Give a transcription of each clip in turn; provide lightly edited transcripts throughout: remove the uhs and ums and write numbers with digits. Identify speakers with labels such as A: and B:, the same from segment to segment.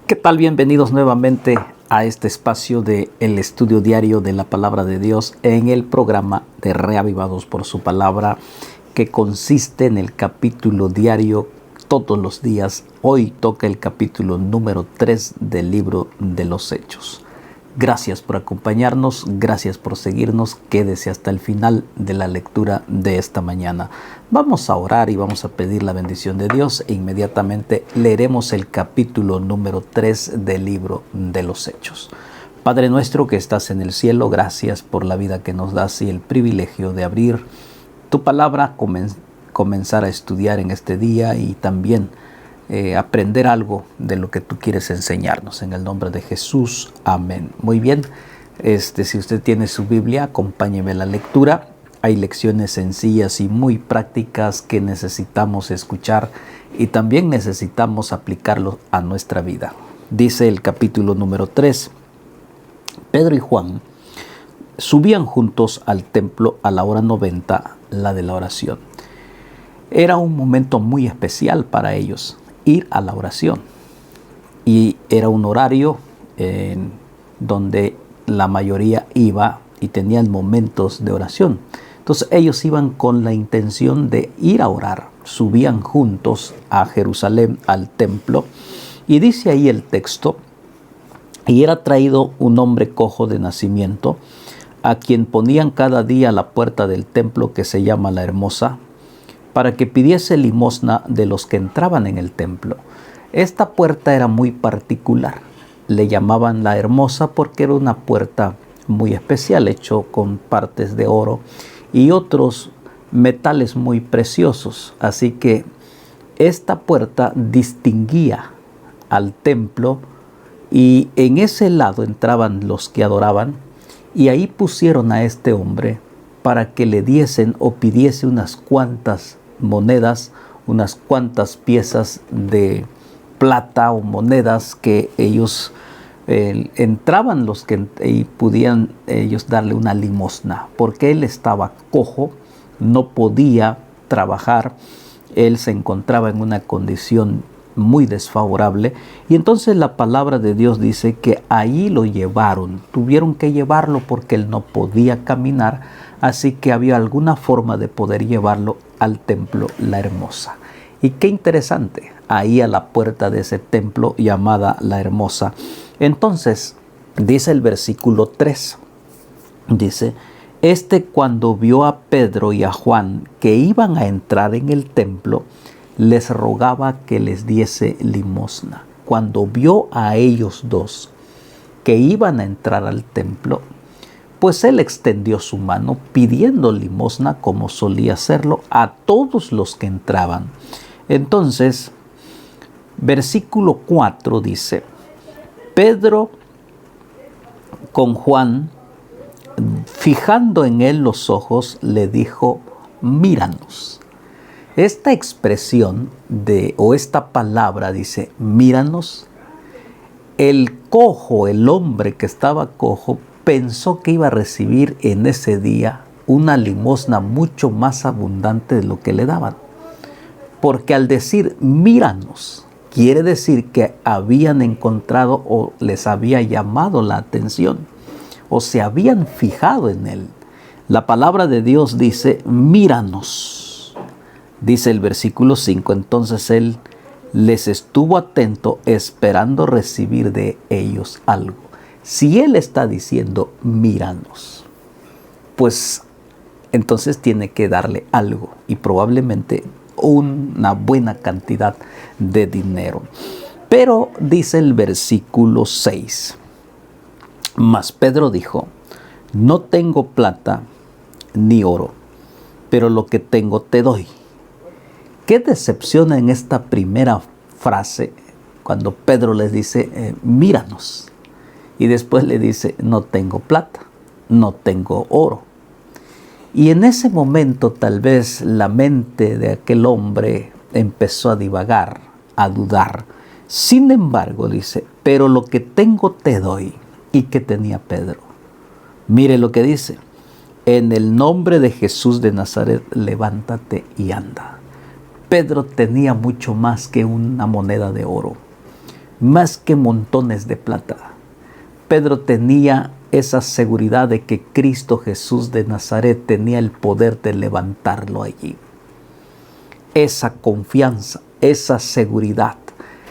A: ¿Qué tal? Bienvenidos nuevamente a este espacio de el estudio diario de la Palabra de Dios en el programa de Reavivados por su Palabra, que consiste en el capítulo diario todos los días. Hoy toca el capítulo número 3 del libro de los Hechos. Gracias por acompañarnos, gracias por seguirnos. Quédese hasta el final de la lectura de esta mañana. Vamos a orar y vamos a pedir la bendición de Dios e inmediatamente leeremos el capítulo número 3 del libro de los Hechos. Padre nuestro que estás en el cielo, gracias por la vida que nos das y el privilegio de abrir tu palabra, comenzar a estudiar en este día y también aprender algo de lo que tú quieres enseñarnos. En el nombre de Jesús, amén. Muy bien, si usted tiene su Biblia, acompáñeme a la lectura. Hay lecciones sencillas y muy prácticas que necesitamos escuchar y también necesitamos aplicarlo a nuestra vida. Dice el capítulo número 3, Pedro y Juan subían juntos al templo a la hora 90, la de la oración. Era un momento muy especial para ellos, ir a la oración. Y era un horario donde la mayoría iba y tenían momentos de oración. Entonces ellos iban con la intención de ir a orar. Subían juntos a Jerusalén, al templo. Y dice ahí el texto, y era traído un hombre cojo de nacimiento, a quien ponían cada día a la puerta del templo que se llama La Hermosa, para que pidiese limosna de los que entraban en el templo. Esta puerta era muy particular. Le llamaban La Hermosa porque era una puerta muy especial, hecho con partes de oro y otros metales muy preciosos. Así que esta puerta distinguía al templo y en ese lado entraban los que adoraban y ahí pusieron a este hombre para que le diesen o pidiese unas cuantas monedas, unas cuantas piezas de plata o monedas que ellos entraban los que y podían ellos darle una limosna, porque él estaba cojo, no podía trabajar, él se encontraba en una condición muy desfavorable y entonces la palabra de Dios dice que ahí lo llevaron, tuvieron que llevarlo porque él no podía caminar, así que había alguna forma de poder llevarlo al templo La Hermosa. Y qué interesante, ahí a la puerta de ese templo llamada La Hermosa. Entonces, dice el versículo 3, dice, cuando vio a Pedro y a Juan que iban a entrar en el templo, les rogaba que les diese limosna. Cuando vio a ellos dos que iban a entrar al templo, pues él extendió su mano pidiendo limosna como solía hacerlo a todos los que entraban. Entonces, versículo 4 dice, Pedro con Juan, fijando en él los ojos, le dijo, míranos. Esta expresión o esta palabra dice, míranos. El cojo, el hombre que estaba cojo, pensó que iba a recibir en ese día una limosna mucho más abundante de lo que le daban. Porque al decir míranos, quiere decir que habían encontrado o les había llamado la atención o se habían fijado en él. La palabra de Dios dice míranos. Dice el versículo 5, entonces él les estuvo atento esperando recibir de ellos algo. Si él está diciendo míranos, pues entonces tiene que darle algo y probablemente una buena cantidad de dinero. Pero dice el versículo 6, mas Pedro dijo, no tengo plata ni oro, pero lo que tengo te doy. Qué decepción en esta primera frase cuando Pedro les dice, míranos. Y después le dice, no tengo plata, no tengo oro. Y en ese momento tal vez la mente de aquel hombre empezó a divagar, a dudar. Sin embargo, dice, pero lo que tengo te doy. ¿Y qué tenía Pedro? Mire lo que dice, en el nombre de Jesús de Nazaret, levántate y anda. Pedro tenía mucho más que una moneda de oro. más que montones de plata. Pedro tenía esa seguridad de que Cristo Jesús de Nazaret tenía el poder de levantarlo allí. Esa confianza, esa seguridad,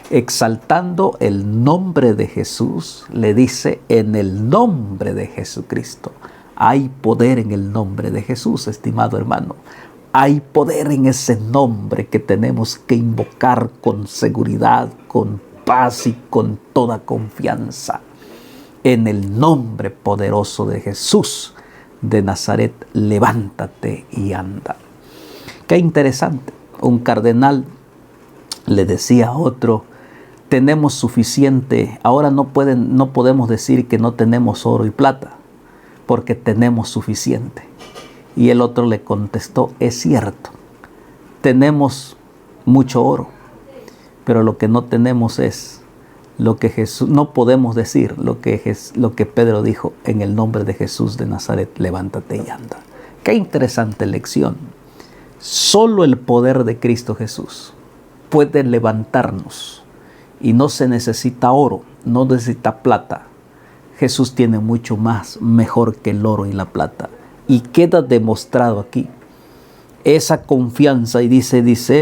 A: exaltando el nombre de Jesús, le dice: en el nombre de Jesucristo. Hay poder en el nombre de Jesús, estimado hermano. Hay poder en ese nombre que tenemos que invocar con seguridad, con paz y con toda confianza. En el nombre poderoso de Jesús de Nazaret, levántate y anda. Qué interesante. Un cardenal le decía a otro: tenemos suficiente, ahora no podemos decir que no tenemos oro y plata, porque tenemos suficiente. Y el otro le contestó: es cierto, tenemos mucho oro, pero lo que no tenemos es lo que Jesús, no podemos decir lo que Pedro dijo: en el nombre de Jesús de Nazaret, levántate y anda. Qué interesante lección. Solo el poder de Cristo Jesús puede levantarnos, y no se necesita oro, no necesita plata. Jesús tiene mucho más, mejor que el oro y la plata. Y queda demostrado aquí esa confianza. Y dice,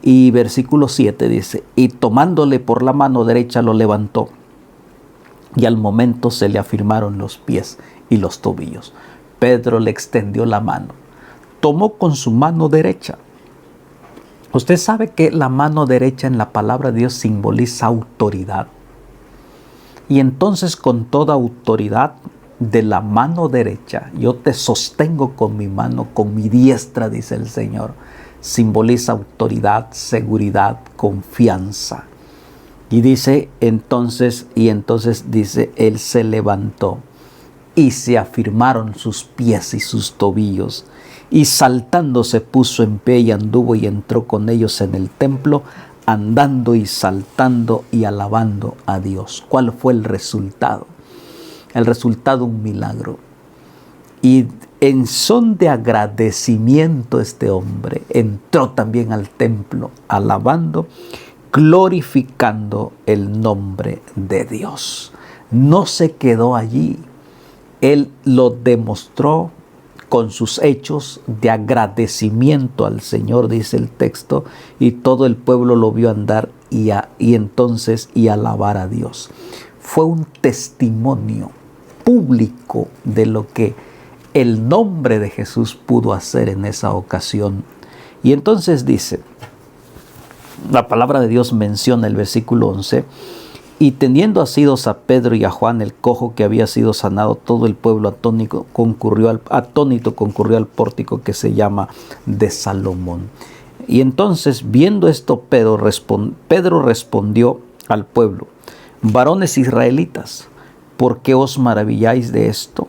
A: y versículo 7 dice: y tomándole por la mano derecha lo levantó, y al momento se le afirmaron los pies y los tobillos. Pedro le extendió la mano, tomó con su mano derecha. Usted sabe que la mano derecha en la palabra de Dios simboliza autoridad. Y entonces, con toda autoridad de la mano derecha, yo te sostengo con mi mano, con mi diestra, dice el Señor. Simboliza autoridad, seguridad, confianza. Y dice entonces dice: él se levantó y se afirmaron sus pies y sus tobillos, y saltando se puso en pie y anduvo y entró con ellos en el templo, andando y saltando y alabando a Dios. ¿Cuál fue el resultado? El resultado, un milagro. Y en son de agradecimiento, este hombre entró también al templo, alabando, glorificando el nombre de Dios. No se quedó allí. Él lo demostró con sus hechos de agradecimiento al Señor, dice el texto, y todo el pueblo lo vio andar y alabar a Dios. Fue un testimonio público de lo que el nombre de Jesús pudo hacer en esa ocasión. Y entonces dice, la palabra de Dios menciona el versículo 11: y teniendo asidos a Pedro y a Juan el cojo que había sido sanado, todo el pueblo atónito concurrió al pórtico que se llama de Salomón. Y entonces, viendo esto, Pedro respondió al pueblo: varones israelitas, ¿por qué os maravilláis de esto?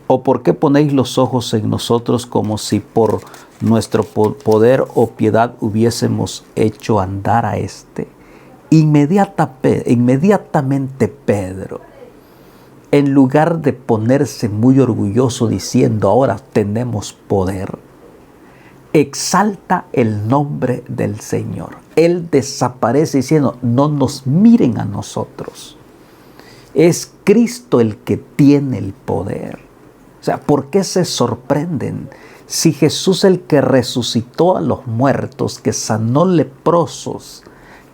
A: ¿O por qué ponéis los ojos en nosotros como si por nuestro poder o piedad hubiésemos hecho andar a este? Inmediatamente Pedro, en lugar de ponerse muy orgulloso diciendo: ahora tenemos poder, exalta el nombre del Señor. Él desaparece diciendo: no nos miren a nosotros. Es Cristo el que tiene el poder. O sea, ¿por qué se sorprenden? Si Jesús, el que resucitó a los muertos, que sanó leprosos,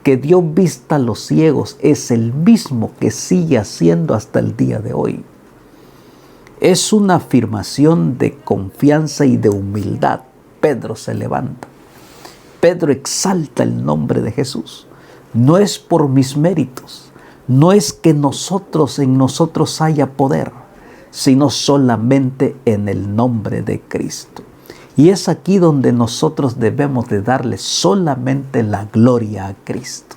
A: que dio vista a los ciegos, es el mismo que sigue haciendo hasta el día de hoy. Es una afirmación de confianza y de humildad. Pedro se levanta. Pedro exalta el nombre de Jesús. No es por mis méritos, no es que en nosotros haya poder, sino solamente en el nombre de Cristo. Y es aquí donde nosotros debemos de darle solamente la gloria a Cristo.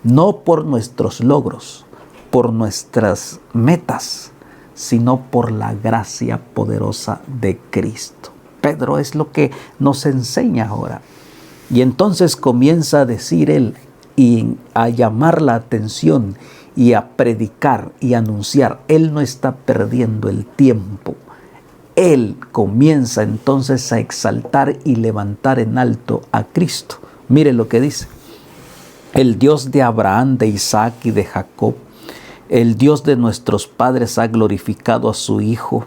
A: No por nuestros logros, por nuestras metas, sino por la gracia poderosa de Cristo. Pedro es lo que nos enseña ahora. Y entonces comienza a decir él y a llamar la atención y a predicar y anunciar. Él no está perdiendo el tiempo. Él comienza entonces a exaltar y levantar en alto a Cristo. Mire lo que dice. El Dios de Abraham, de Isaac y de Jacob, el Dios de nuestros padres ha glorificado a su Hijo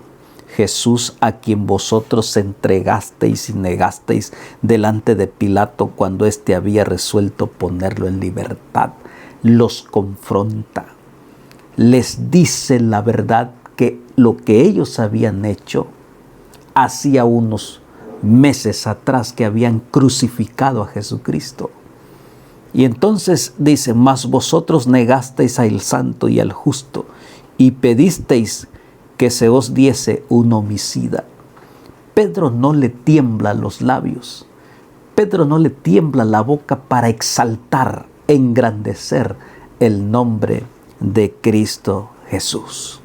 A: Jesús, a quien vosotros entregasteis y negasteis delante de Pilato cuando éste había resuelto ponerlo en libertad. Los confronta, les dice la verdad, que lo que ellos habían hecho hacía unos meses atrás, que habían crucificado a Jesucristo. Y entonces dice: mas vosotros negasteis al santo y al justo, y pedisteis que se os diese un homicida. Pedro no le tiembla los labios, Pedro no le tiembla la boca para exaltar, engrandecer el nombre de Cristo Jesús.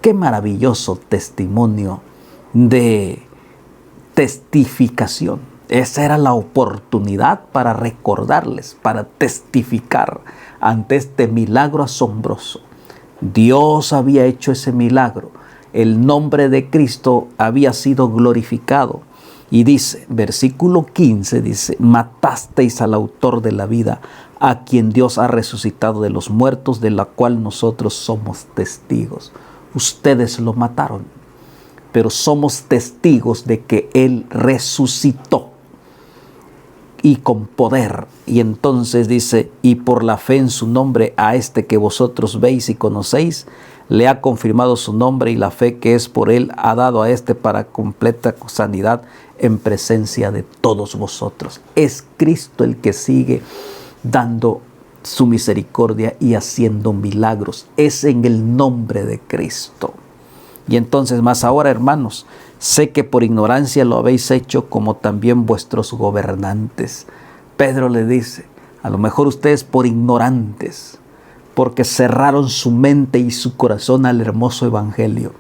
A: Qué maravilloso testimonio de testificación. Esa era la oportunidad para recordarles, para testificar ante este milagro asombroso. Dios había hecho ese milagro. El nombre de Cristo había sido glorificado. Y dice, versículo 15, dice: matasteis al autor de la vida, a quien Dios ha resucitado de los muertos, de la cual nosotros somos testigos. Ustedes lo mataron, pero somos testigos de que Él resucitó, y con poder. Y entonces dice: y por la fe en su nombre, a este que vosotros veis y conocéis, le ha confirmado su nombre, y la fe que es por él ha dado a este para completa sanidad en presencia de todos vosotros. Es Cristo el que sigue dando su misericordia y haciendo milagros. Es en el nombre de Cristo. Y entonces, más ahora, hermanos, sé que por ignorancia lo habéis hecho, como también vuestros gobernantes. Pedro le dice: a lo mejor ustedes por ignorantes, porque cerraron su mente y su corazón al hermoso evangelio.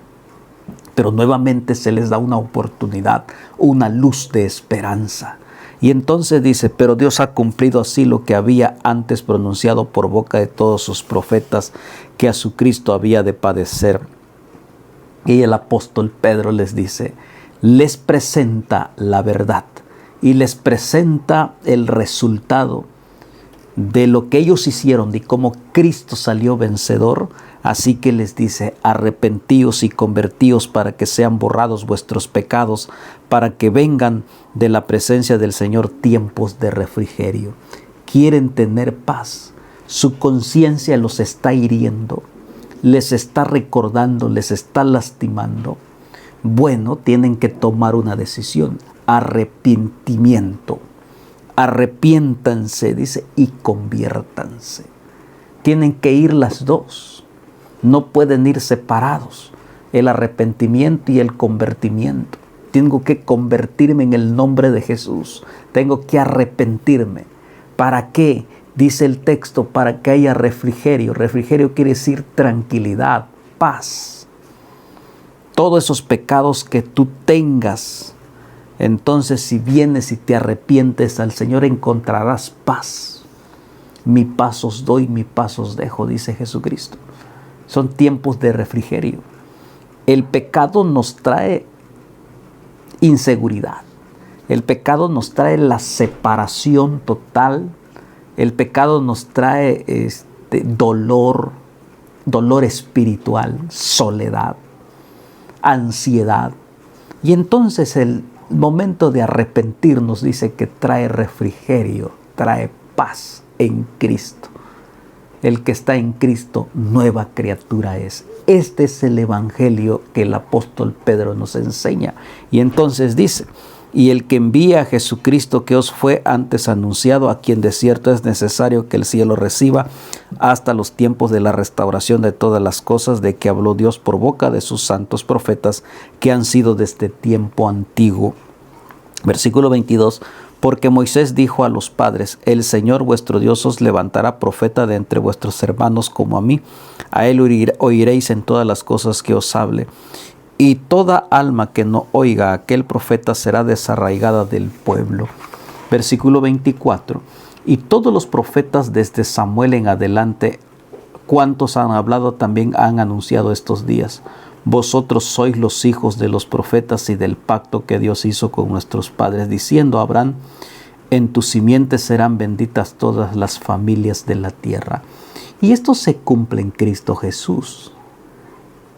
A: Pero nuevamente se les da una oportunidad, una luz de esperanza. Y entonces dice: pero Dios ha cumplido así lo que había antes pronunciado por boca de todos sus profetas, que a su Cristo había de padecer. Y el apóstol Pedro les dice, les presenta la verdad y les presenta el resultado de lo que ellos hicieron, de cómo Cristo salió vencedor. Así que les dice: arrepentíos y convertíos para que sean borrados vuestros pecados, para que vengan de la presencia del Señor tiempos de refrigerio. Quieren tener paz. Su conciencia los está hiriendo, les está recordando, les está lastimando. Bueno, tienen que tomar una decisión: arrepentimiento. Arrepiéntanse, dice, y conviértanse. Tienen que ir las dos. No pueden ir separados. El arrepentimiento y el convertimiento. Tengo que convertirme en el nombre de Jesús. Tengo que arrepentirme. ¿Para qué? Dice el texto: para que haya refrigerio. Refrigerio quiere decir tranquilidad, paz. Todos esos pecados que tú tengas, entonces si vienes y te arrepientes al Señor, encontrarás paz. Mi paz os doy, mi paz os dejo, dice Jesucristo. Son tiempos de refrigerio. El pecado nos trae inseguridad. El pecado nos trae la separación total. El pecado nos trae dolor espiritual, soledad, ansiedad. Y entonces el momento de arrepentirnos, dice que trae refrigerio, trae paz en Cristo. El que está en Cristo, nueva criatura es. Este es el evangelio que el apóstol Pedro nos enseña. Y entonces dice: y el que envía a Jesucristo, que os fue antes anunciado, a quien de cierto es necesario que el cielo reciba hasta los tiempos de la restauración de todas las cosas, de que habló Dios por boca de sus santos profetas, que han sido desde tiempo antiguo. Versículo 22. Porque Moisés dijo a los padres: el Señor vuestro Dios os levantará profeta de entre vuestros hermanos como a mí. A él oiréis en todas las cosas que os hable. Y toda alma que no oiga a aquel profeta será desarraigada del pueblo. Versículo 24. Y todos los profetas desde Samuel en adelante, cuantos han hablado, también han anunciado estos días. Vosotros sois los hijos de los profetas y del pacto que Dios hizo con nuestros padres, diciendo a Abraham: En tu simiente serán benditas todas las familias de la tierra. Y esto se cumple en Cristo Jesús.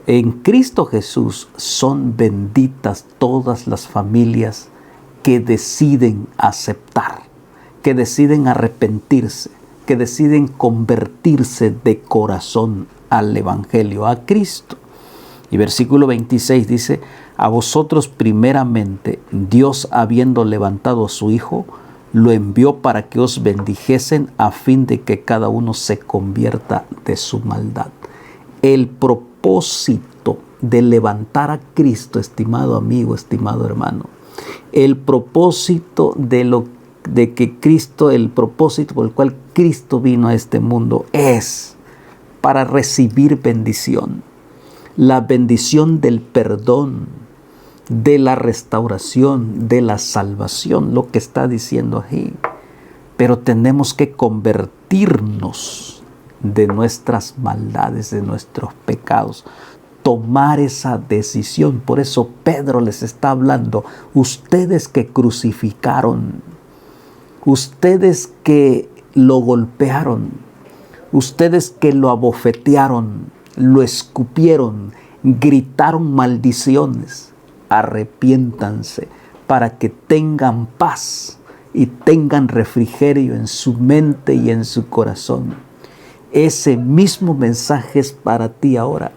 A: En Cristo Jesús son benditas todas las familias que deciden aceptar, que deciden arrepentirse, que deciden convertirse de corazón al Evangelio, a Cristo. Y versículo 26 dice: a vosotros primeramente Dios, habiendo levantado a su Hijo, lo envió para que os bendijesen, a fin de que cada uno se convierta de su maldad. El propósito de levantar a Cristo, estimado amigo, estimado hermano, el propósito de que Cristo, el propósito por el cual Cristo vino a este mundo es para recibir bendición. La bendición del perdón, de la restauración, de la salvación, lo que está diciendo aquí. Pero tenemos que convertirnos de nuestras maldades, de nuestros pecados, tomar esa decisión. Por eso Pedro les está hablando: ustedes que crucificaron, ustedes que lo golpearon, ustedes que lo abofetearon, lo escupieron, gritaron maldiciones, arrepiéntanse para que tengan paz y tengan refrigerio en su mente y en su corazón. Ese mismo mensaje es para ti ahora,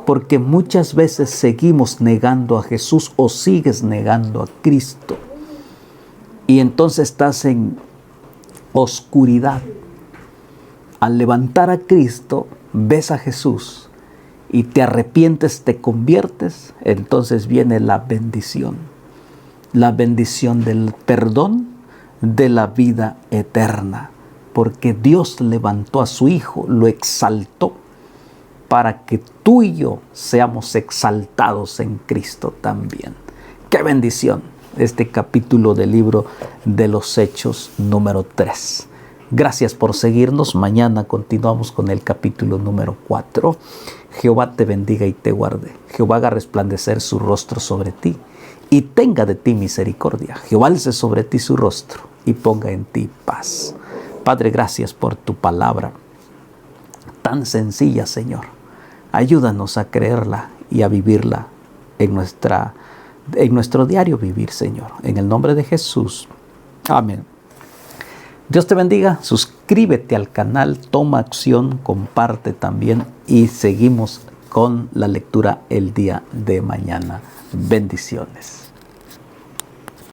A: porque muchas veces seguimos negando a Jesús o sigues negando a Cristo, y entonces estás en oscuridad. Al levantar a Cristo, ves a Jesús y te arrepientes, te conviertes, entonces viene la bendición del perdón, de la vida eterna, porque Dios levantó a su Hijo, lo exaltó, para que tú y yo seamos exaltados en Cristo también. ¡Qué bendición! Este capítulo del libro de los Hechos número 3. Gracias por seguirnos. Mañana continuamos con el capítulo número 4. Jehová te bendiga y te guarde. Jehová haga resplandecer su rostro sobre ti y tenga de ti misericordia. Jehová alce sobre ti su rostro y ponga en ti paz. Padre, gracias por tu palabra tan sencilla, Señor. Ayúdanos a creerla y a vivirla en nuestro diario vivir, Señor. En el nombre de Jesús. Amén. Dios te bendiga. Suscríbete al canal, toma acción, comparte también y seguimos con la lectura el día de mañana. Bendiciones.